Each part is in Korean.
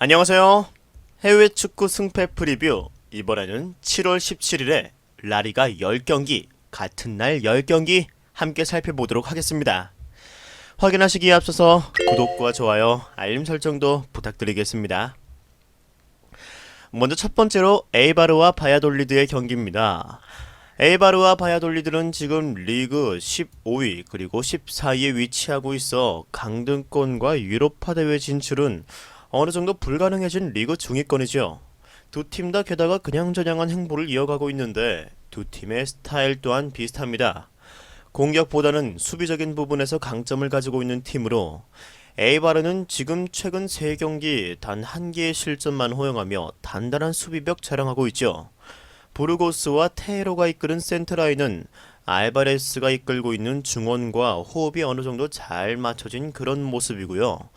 안녕하세요. 해외 축구 승패 프리뷰. 이번에는 7월 17일에 라리가 10경기, 같은 날 10경기 함께 살펴보도록 하겠습니다. 확인하시기에 앞서서 구독과 좋아요, 알림 설정도 부탁드리겠습니다. 먼저 첫 번째로 에이바르와 바야돌리드의 경기입니다. 에이바르와 바야돌리드는 지금 리그 15위 그리고 14위에 위치하고 있어 강등권과 유로파 대회 진출은 어느 정도 불가능해진 리그 중위권이죠. 두 팀 다 게다가 그냥저냥한 행보를 이어가고 있는데 두 팀의 스타일 또한 비슷합니다. 공격보다는 수비적인 부분에서 강점을 가지고 있는 팀으로 에이바르는 지금 최근 3경기 단 1개의 실점만 허용하며 단단한 수비벽 자랑하고 있죠. 부르고스와 테헤로가 이끄는 센터라인은 알바레스가 이끌고 있는 중원과 호흡이 어느 정도 잘 맞춰진 그런 모습이고요.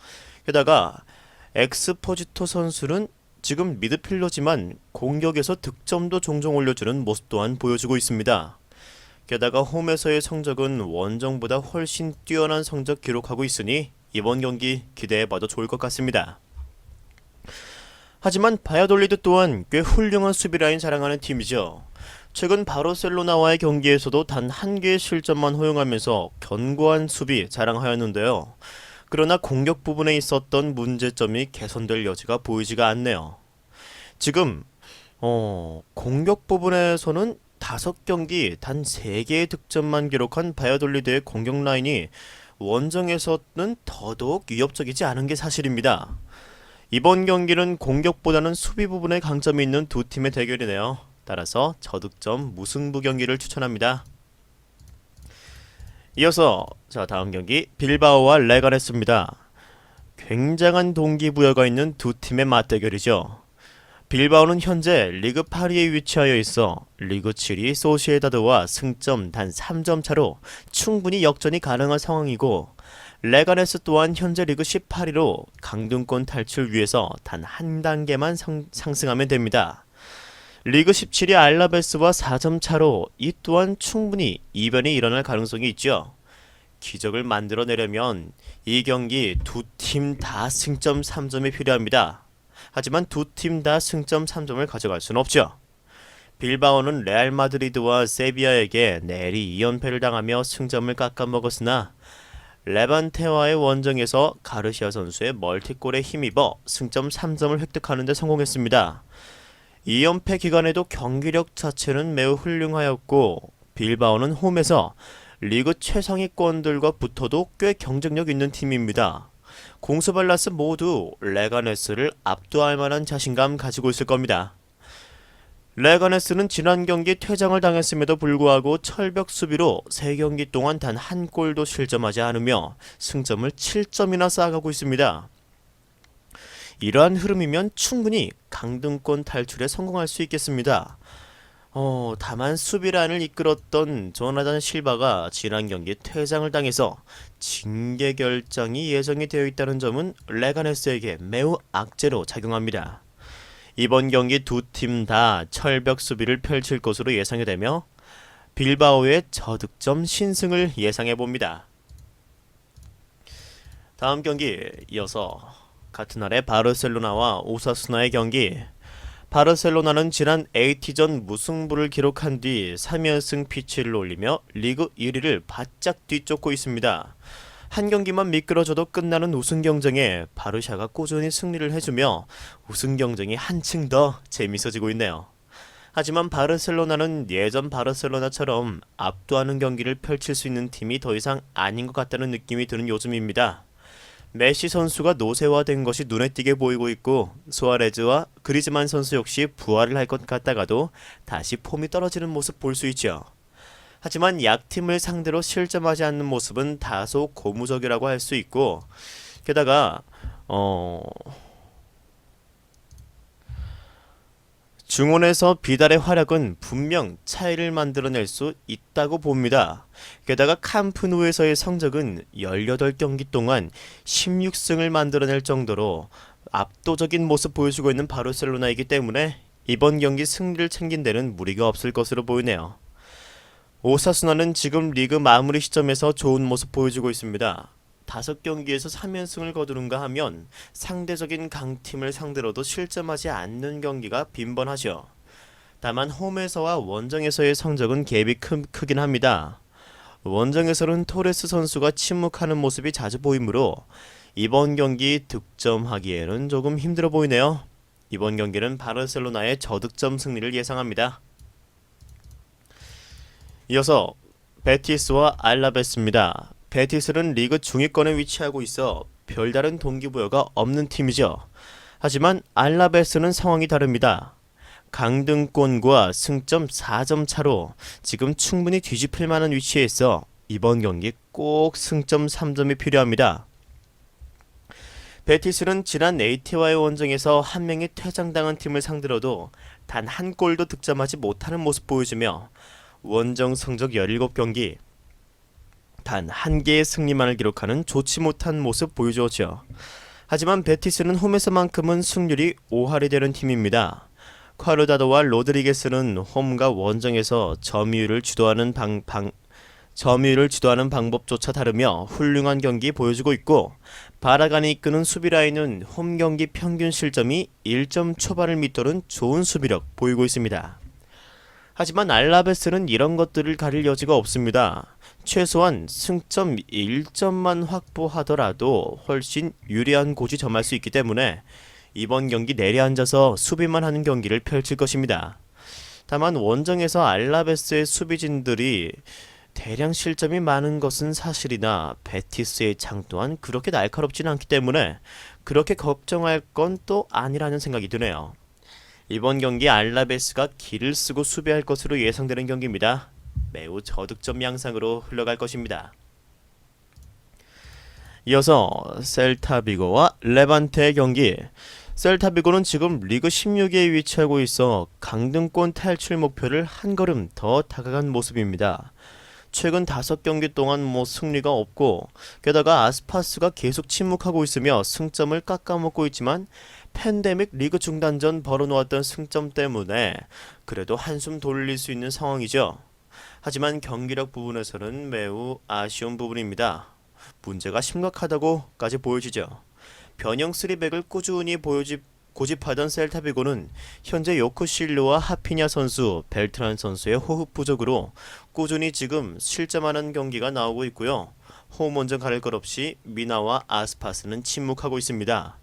게다가 엑스포지토 선수는 지금 미드필더지만 공격에서 득점도 종종 올려주는 모습 또한 보여주고 있습니다. 게다가 홈에서의 성적은 원정보다 훨씬 뛰어난 성적 기록하고 있으니 이번 경기 기대해봐도 좋을 것 같습니다. 하지만 바야돌리드 또한 꽤 훌륭한 수비라인 자랑하는 팀이죠. 최근 바르셀로나와의 경기에서도 단 1개의 실점만 허용하면서 견고한 수비 자랑하였는데요. 그러나 공격 부분에 있었던 문제점이 개선될 여지가 보이지가 않네요. 지금 공격 부분에서는 5경기 단 3개의 득점만 기록한 바야돌리드의 공격 라인이 원정에서는 더더욱 위협적이지 않은 게 사실입니다. 이번 경기는 공격보다는 수비 부분에 강점이 있는 두 팀의 대결이네요. 따라서 저득점 무승부 경기를 추천합니다. 이어서 다음 경기 빌바오와 레가네스입니다. 굉장한 동기부여가 있는 두 팀의 맞대결이죠. 빌바오는 현재 리그 8위에 위치하여 있어 리그 7위 소시에다드와 승점 단 3점 차로 충분히 역전이 가능한 상황이고, 레가네스 또한 현재 리그 18위로 강등권 탈출 위해서 단 한 단계만 상승하면 됩니다. 리그 17위 알라베스와 4점 차로 이 또한 충분히 이변이 일어날 가능성이 있죠. 기적을 만들어내려면 이 경기 두 팀 다 승점 3점이 필요합니다. 하지만 두 팀 다 승점 3점을 가져갈 수는 없죠. 빌바오는 레알 마드리드와 세비야에게 내리 2연패를 당하며 승점을 깎아먹었으나 레반테와의 원정에서 가르시아 선수의 멀티골에 힘입어 승점 3점을 획득하는 데 성공했습니다. 2연패 기간에도 경기력 자체는 매우 훌륭하였고, 빌바오는 홈에서 리그 최상위권들과 붙어도 꽤 경쟁력 있는 팀입니다. 공수발라스 모두 레가네스를 압도할 만한 자신감 가지고 있을 겁니다. 레가네스는 지난 경기 퇴장을 당했음에도 불구하고 철벽 수비로 3경기 동안 단 한 골도 실점하지 않으며 승점을 7점이나 쌓아가고 있습니다. 이러한 흐름이면 충분히 강등권 탈출에 성공할 수 있겠습니다. 다만 수비라인을 이끌었던 조나단 실바가 지난 경기 퇴장을 당해서 징계 결정이 예정이 되어 있다는 점은 레가네스에게 매우 악재로 작용합니다. 이번 경기 두 팀 다 철벽 수비를 펼칠 것으로 예상이 되며 빌바오의 저득점 신승을 예상해봅니다. 다음 경기 이어서 같은 날에 바르셀로나와 오사수나의 경기. 바르셀로나는 지난 AT전 무승부를 기록한 뒤 3연승 피치를 올리며 리그 1위를 바짝 뒤쫓고 있습니다. 한 경기만 미끄러져도 끝나는 우승 경쟁에 바르샤가 꾸준히 승리를 해주며 우승 경쟁이 한층 더 재밌어지고 있네요. 하지만 바르셀로나는 예전 바르셀로나처럼 압도하는 경기를 펼칠 수 있는 팀이 더 이상 아닌 것 같다는 느낌이 드는 요즘입니다. 메시 선수가 노쇠화된 것이 눈에 띄게 보이고 있고, 수아레즈와 그리즈만 선수 역시 부활을 할 것 같다가도 다시 폼이 떨어지는 모습 볼 수 있죠. 하지만 약팀을 상대로 실점하지 않는 모습은 다소 고무적이라고 할 수 있고, 게다가 중원에서 비달의 활약은 분명 차이를 만들어낼 수 있다고 봅니다. 게다가 캄프누에서의 성적은 18경기 동안 16승을 만들어낼 정도로 압도적인 모습 보여주고 있는 바르셀로나이기 때문에 이번 경기 승리를 챙긴 데는 무리가 없을 것으로 보이네요. 오사수나는 지금 리그 마무리 시점에서 좋은 모습 보여주고 있습니다. 5경기에서 3연승을 거두는가 하면 상대적인 강팀을 상대로도 실점하지 않는 경기가 빈번하죠. 다만 홈에서와 원정에서의 성적은 갭이 크긴 합니다. 원정에서는 토레스 선수가 침묵하는 모습이 자주 보이므로 이번 경기 득점하기에는 조금 힘들어 보이네요. 이번 경기는 바르셀로나의 저득점 승리를 예상합니다. 이어서 베티스와 알라베스입니다. 베티스는 리그 중위권에 위치하고 있어 별다른 동기부여가 없는 팀이죠. 하지만 알라베스는 상황이 다릅니다. 강등권과 승점 4점 차로 지금 충분히 뒤집힐 만한 위치에 있어 이번 경기 꼭 승점 3점이 필요합니다. 베티스는 지난 네이티와의 원정에서 한 명이 퇴장당한 팀을 상대로도 단 한 골도 득점하지 못하는 모습 보여주며 원정 성적 17경기 단 한 개의 승리만을 기록하는 좋지 못한 모습 보여주었죠. 하지만 베티스는 홈에서만큼은 승률이 5할이 되는 팀입니다. 콰르다도와 로드리게스는 홈과 원정에서 점유율을 주도하는 방법조차 다르며 훌륭한 경기 보여주고 있고, 바라간이 이끄는 수비 라인은 홈 경기 평균 실점이 1점 초반을 밑도는 좋은 수비력 보이고 있습니다. 하지만 알라베스는 이런 것들을 가릴 여지가 없습니다. 최소한 승점 1점만 확보하더라도 훨씬 유리한 곳이 점할 수 있기 때문에 이번 경기 내려앉아서 수비만 하는 경기를 펼칠 것입니다. 다만 원정에서 알라베스의 수비진들이 대량 실점이 많은 것은 사실이나 베티스의 장 또한 그렇게 날카롭지는 않기 때문에 그렇게 걱정할 건 또 아니라는 생각이 드네요. 이번 경기 알라베스가 기를 쓰고 수비할 것으로 예상되는 경기입니다. 매우 저득점 양상으로 흘러갈 것입니다. 이어서 셀타비고와 레반테의 경기. 셀타비고는 지금 리그 16위에 위치하고 있어 강등권 탈출 목표를 한 걸음 더 다가간 모습입니다. 최근 5경기 동안 승리가 없고, 게다가 아스파스가 계속 침묵하고 있으며 승점을 깎아먹고 있지만 팬데믹 리그 중단 전 벌어놓았던 승점 때문에 그래도 한숨 돌릴 수 있는 상황이죠. 하지만 경기력 부분에서는 매우 아쉬운 부분입니다. 문제가 심각하다고까지 보여지죠. 변형 3백을 꾸준히 고집하던 셀타비고는 현재 요코실로와 하피냐 선수, 벨트란 선수의 호흡 부족으로 꾸준히 지금 실점하는 경기가 나오고 있고요. 홈 원정 가릴 것 없이 미나와 아스파스는 침묵하고 있습니다.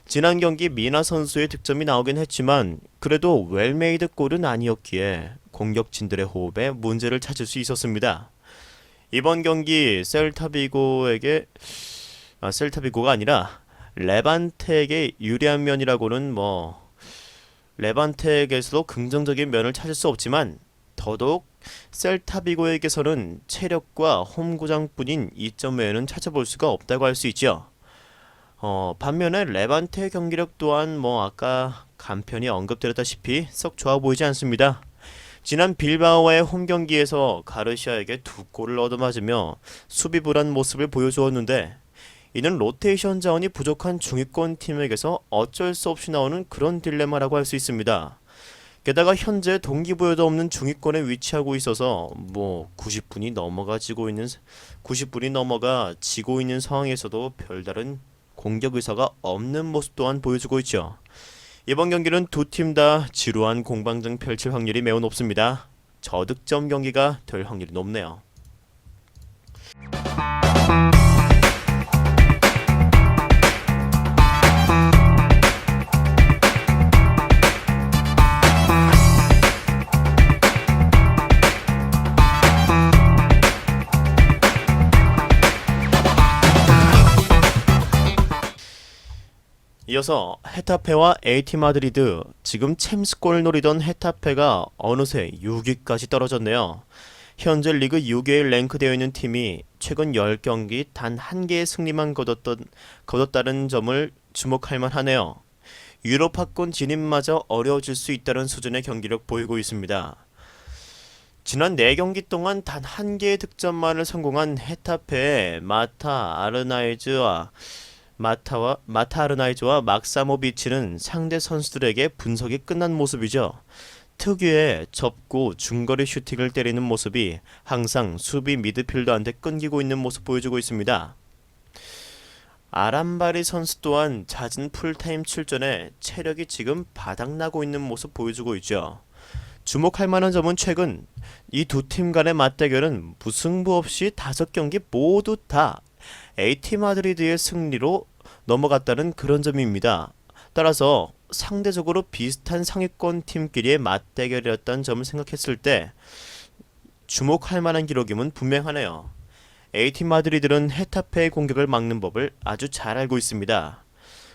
지난 경기 미나 선수의 득점이 나오긴 했지만 그래도 웰메이드 골은 아니었기에 공격진들의 호흡에 문제를 찾을 수 있었습니다. 이번 경기 셀타비고가 아니라 레반테에게 유리한 면이라고는 레반테에게서도 긍정적인 면을 찾을 수 없지만 더더욱 셀타비고에게서는 체력과 홈구장뿐인 이점 외에는 찾아볼 수가 없다고 할 수 있죠. 반면에 레반테 경기력 또한 아까 간편히 언급드렸다시피 썩 좋아 보이지 않습니다. 지난 빌바오와의 홈 경기에서 가르시아에게 2골을 얻어맞으며 수비 불안 모습을 보여주었는데, 이는 로테이션 자원이 부족한 중위권 팀에게서 어쩔 수 없이 나오는 그런 딜레마라고 할 수 있습니다. 게다가 현재 동기부여도 없는 중위권에 위치하고 있어서 90분이 넘어가 지고 있는 상황에서도 별다른 공격 의사가 없는 모습 또한 보여주고 있죠. 이번 경기는 두 팀 다 지루한 공방전 펼칠 확률이 매우 높습니다. 저득점 경기가 될 확률이 높네요. 이어서 헤타페와 에이티 마드리드. 지금 챔스골을 노리던 헤타페가 어느새 6위까지 떨어졌네요. 현재 리그 6위에 랭크되어 있는 팀이 최근 10경기 단 1개의 승리만 거뒀다는 점을 주목할 만하네요. 유로파권 진입마저 어려워질 수 있다는 수준의 경기력 보이고 있습니다. 지난 4경기 동안 단 1개의 득점만을 성공한 헤타페의 마타 아르나이즈와 막사모비치는 상대 선수들에게 분석이 끝난 모습이죠. 특유의 접고 중거리 슈팅을 때리는 모습이 항상 수비 미드필더한테 끊기고 있는 모습 보여주고 있습니다. 아람바리 선수 또한 잦은 풀타임 출전에 체력이 지금 바닥나고 있는 모습 보여주고 있죠. 주목할 만한 점은 최근 이 두 팀 간의 맞대결은 무승부 없이 5경기 모두 다 AT 마드리드의 승리로 넘어갔다는 그런 점입니다. 따라서 상대적으로 비슷한 상위권 팀끼리의 맞대결이었다는 점을 생각했을 때 주목할 만한 기록임은 분명하네요. AT 마드리드는 헤타페의 공격을 막는 법을 아주 잘 알고 있습니다.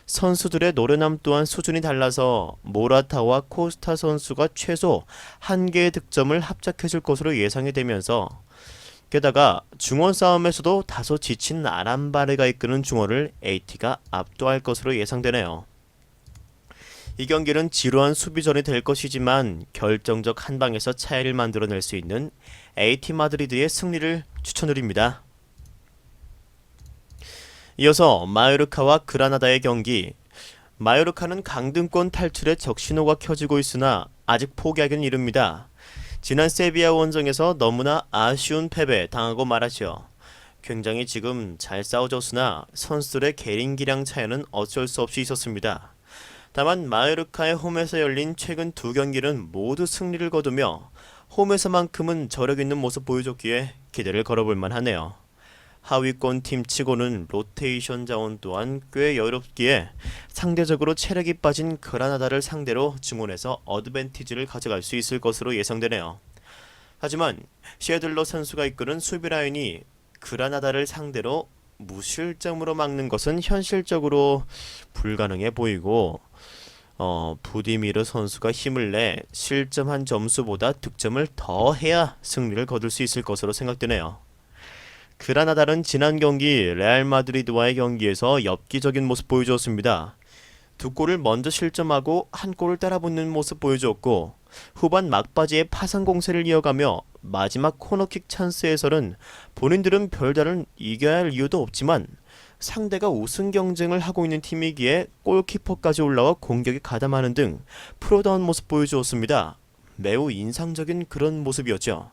선수들의 노련함 또한 수준이 달라서 모라타와 코스타 선수가 최소 1개의 득점을 합작해줄 것으로 예상이 되면서 게다가 중원 싸움에서도 다소 지친 아람바레가 이끄는 중원을 AT가 압도할 것으로 예상되네요. 이 경기는 지루한 수비전이 될 것이지만 결정적 한 방에서 차이를 만들어낼 수 있는 AT 마드리드의 승리를 추천드립니다. 이어서 마요르카와 그라나다의 경기. 마요르카는 강등권 탈출에 적신호가 켜지고 있으나 아직 포기하기는 이릅니다. 지난 세비야 원정에서 너무나 아쉬운 패배 당하고 말았죠. 굉장히 지금 잘 싸워줬으나 선수들의 개인기량 차이는 어쩔 수 없이 있었습니다. 다만 마요르카의 홈에서 열린 최근 2경기는 모두 승리를 거두며 홈에서만큼은 저력 있는 모습 보여줬기에 기대를 걸어볼 만하네요. 하위권 팀 치고는 로테이션 자원 또한 꽤 여유롭기에 상대적으로 체력이 빠진 그라나다를 상대로 증원해서 어드밴티지를 가져갈 수 있을 것으로 예상되네요. 하지만 셰들러 선수가 이끄는 수비 라인이 그라나다를 상대로 무실점으로 막는 것은 현실적으로 불가능해 보이고 부디미르 선수가 힘을 내 실점한 점수보다 득점을 더 해야 승리를 거둘 수 있을 것으로 생각되네요. 그라나다는 지난 경기 레알 마드리드와의 경기에서 엽기적인 모습 보여주었습니다. 2골을 먼저 실점하고 1골을 따라붙는 모습 보여주었고 후반 막바지에 파상 공세를 이어가며 마지막 코너킥 찬스에서는 본인들은 별다른 이겨야 할 이유도 없지만 상대가 우승 경쟁을 하고 있는 팀이기에 골키퍼까지 올라와 공격에 가담하는 등 프로다운 모습 보여주었습니다. 매우 인상적인 그런 모습이었죠.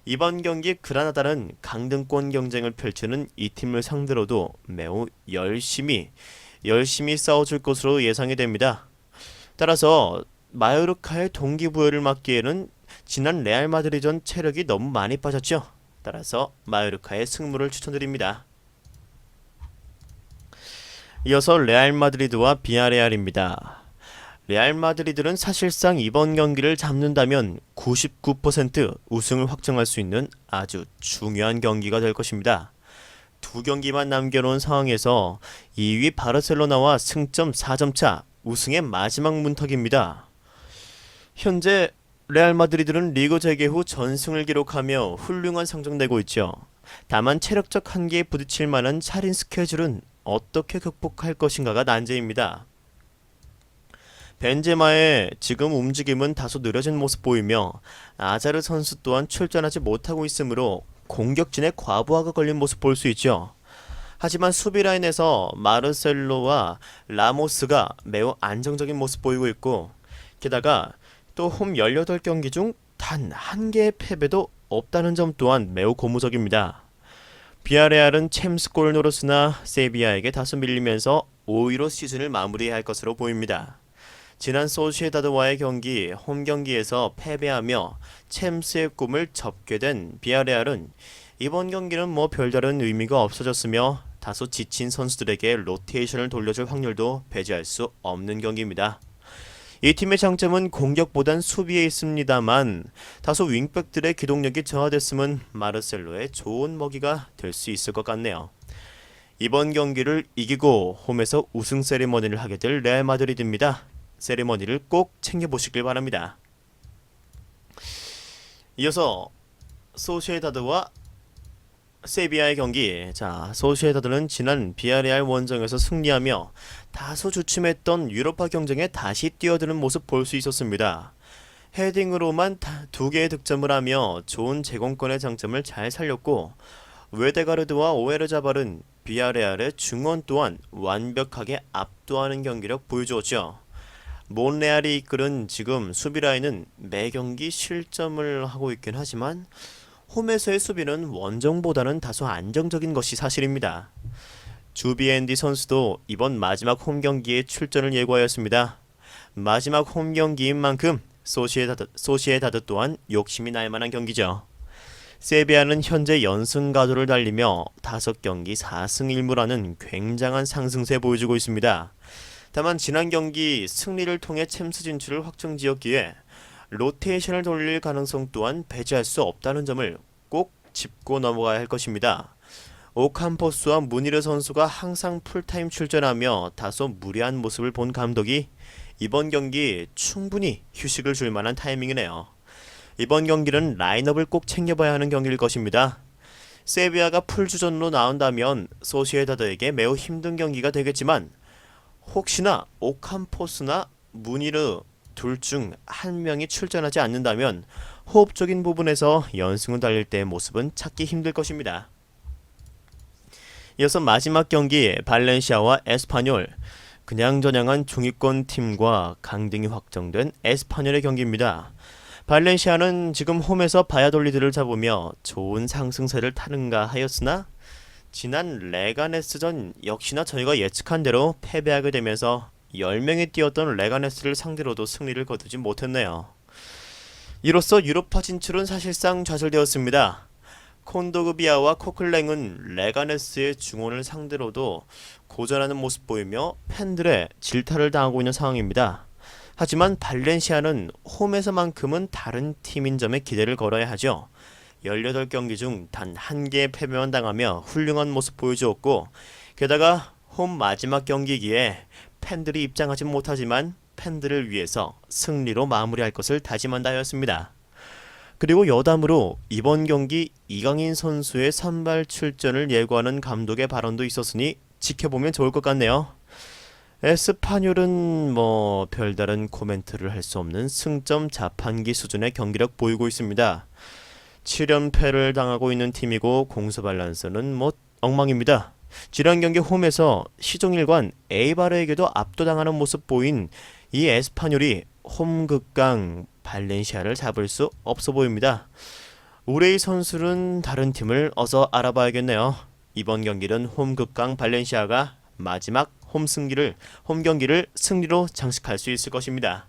이번 경기 그라나다는 강등권 경쟁을 펼치는 이 팀을 상대로도 매우 열심히 싸워줄 것으로 예상이 됩니다. 따라서 마요르카의 동기부여를 막기에는 지난 레알 마드리드전 체력이 너무 많이 빠졌죠. 따라서 마요르카의 승부를 추천드립니다. 이어서 레알 마드리드와 비아레알입니다. 레알 마드리드는 사실상 이번 경기를 잡는다면 99% 우승을 확정할 수 있는 아주 중요한 경기가 될 것입니다. 2경기만 남겨놓은 상황에서 2위 바르셀로나와 승점 4점 차, 우승의 마지막 문턱입니다. 현재 레알 마드리드는 리그 재개 후 전승을 기록하며 훌륭한 성적 내고 있죠. 다만 체력적 한계에 부딪힐 만한 차린 스케줄은 어떻게 극복할 것인가가 난제입니다. 벤제마의 지금 움직임은 다소 느려진 모습 보이며 아자르 선수 또한 출전하지 못하고 있으므로 공격진에 과부하가 걸린 모습 볼 수 있죠. 하지만 수비 라인에서 마르셀로와 라모스가 매우 안정적인 모습 보이고 있고 게다가 또 홈 18경기 중 단 1개의 패배도 없다는 점 또한 매우 고무적입니다. 비아레알은 챔스골 노릇으나 세비야에게 다소 밀리면서 5위로 시즌을 마무리해야 할 것으로 보입니다. 지난 소시에다드와의 경기 홈 경기에서 패배하며 챔스의 꿈을 접게 된 비아레알은 이번 경기는 뭐 별다른 의미가 없어졌으며 다소 지친 선수들에게 로테이션을 돌려줄 확률도 배제할 수 없는 경기입니다. 이 팀의 장점은 공격보단 수비에 있습니다만 다소 윙백들의 기동력이 저하됐음은 마르셀로의 좋은 먹이가 될 수 있을 것 같네요. 이번 경기를 이기고 홈에서 우승 세리머니를 하게 될 레알 마드리드입니다. 세리머니를 꼭 챙겨보시길 바랍니다. 이어서 소시에다드와 세비야의 경기. 소시에다드는 지난 비아레알 원정에서 승리하며 다소 주춤했던 유로파 경쟁에 다시 뛰어드는 모습 볼 수 있었습니다. 헤딩으로만 2개의 득점을 하며 좋은 제공권의 장점을 잘 살렸고 웨데가르드와 오에르자발은 비아레알의 중원 또한 완벽하게 압도하는 경기력 보여주었죠. 몬레알이 이끄는 지금 수비 라인은 매 경기 실점을 하고 있긴 하지만 홈에서의 수비는 원정보다는 다소 안정적인 것이 사실입니다. 주비앤디 선수도 이번 마지막 홈 경기에 출전을 예고하였습니다. 마지막 홈 경기인 만큼 소시에다드 또한 욕심이 날 만한 경기죠. 세비야는 현재 연승 가도를 달리며 5경기 4승 1무라는 굉장한 상승세 보여주고 있습니다. 다만 지난 경기 승리를 통해 챔스 진출을 확정지었기에 로테이션을 돌릴 가능성 또한 배제할 수 없다는 점을 꼭 짚고 넘어가야 할 것입니다. 오캄포스와 무니르 선수가 항상 풀타임 출전하며 다소 무리한 모습을 본 감독이 이번 경기 충분히 휴식을 줄 만한 타이밍이네요. 이번 경기는 라인업을 꼭 챙겨봐야 하는 경기일 것입니다. 세비야가 풀주전으로 나온다면 소시에다드에게 매우 힘든 경기가 되겠지만 혹시나 오캄포스나 무니르 둘 중 한 명이 출전하지 않는다면 호흡적인 부분에서 연승을 달릴 때의 모습은 찾기 힘들 것입니다. 이어서 마지막 경기 발렌시아와 에스파뇰, 그냥저냥한 중위권 팀과 강등이 확정된 에스파뇰의 경기입니다. 발렌시아는 지금 홈에서 바야돌리드를 잡으며 좋은 상승세를 타는가 하였으나 지난 레가네스전 역시나 저희가 예측한 대로 패배하게 되면서 10명이 뛰었던 레가네스를 상대로도 승리를 거두지 못했네요. 이로써 유로파 진출은 사실상 좌절되었습니다. 콘도그비아와 코클랭은 레가네스의 중원을 상대로도 고전하는 모습 보이며 팬들의 질타를 당하고 있는 상황입니다. 하지만 발렌시아는 홈에서만큼은 다른 팀인 점에 기대를 걸어야 하죠. 18경기 중 단 1개의 패배만 당하며 훌륭한 모습 보여주었고 게다가 홈 마지막 경기기에 팬들이 입장하지 못하지만 팬들을 위해서 승리로 마무리할 것을 다짐한다 하였습니다. 그리고 여담으로 이번 경기 이강인 선수의 선발 출전을 예고하는 감독의 발언도 있었으니 지켜보면 좋을 것 같네요. 에스파뇰은 별다른 코멘트를 할 수 없는 승점 자판기 수준의 경기력 보이고 있습니다. 7연패를 당하고 있는 팀이고 공수 밸런스는 엉망입니다. 지난 경기 홈에서 시종일관 에이바르에게도 압도당하는 모습 보인 이 에스파뇰이 홈 극강 발렌시아를 잡을 수 없어 보입니다. 우레이 선수는 다른 팀을 어서 알아봐야겠네요. 이번 경기는 홈 극강 발렌시아가 마지막 홈 경기를 승리로 장식할 수 있을 것입니다.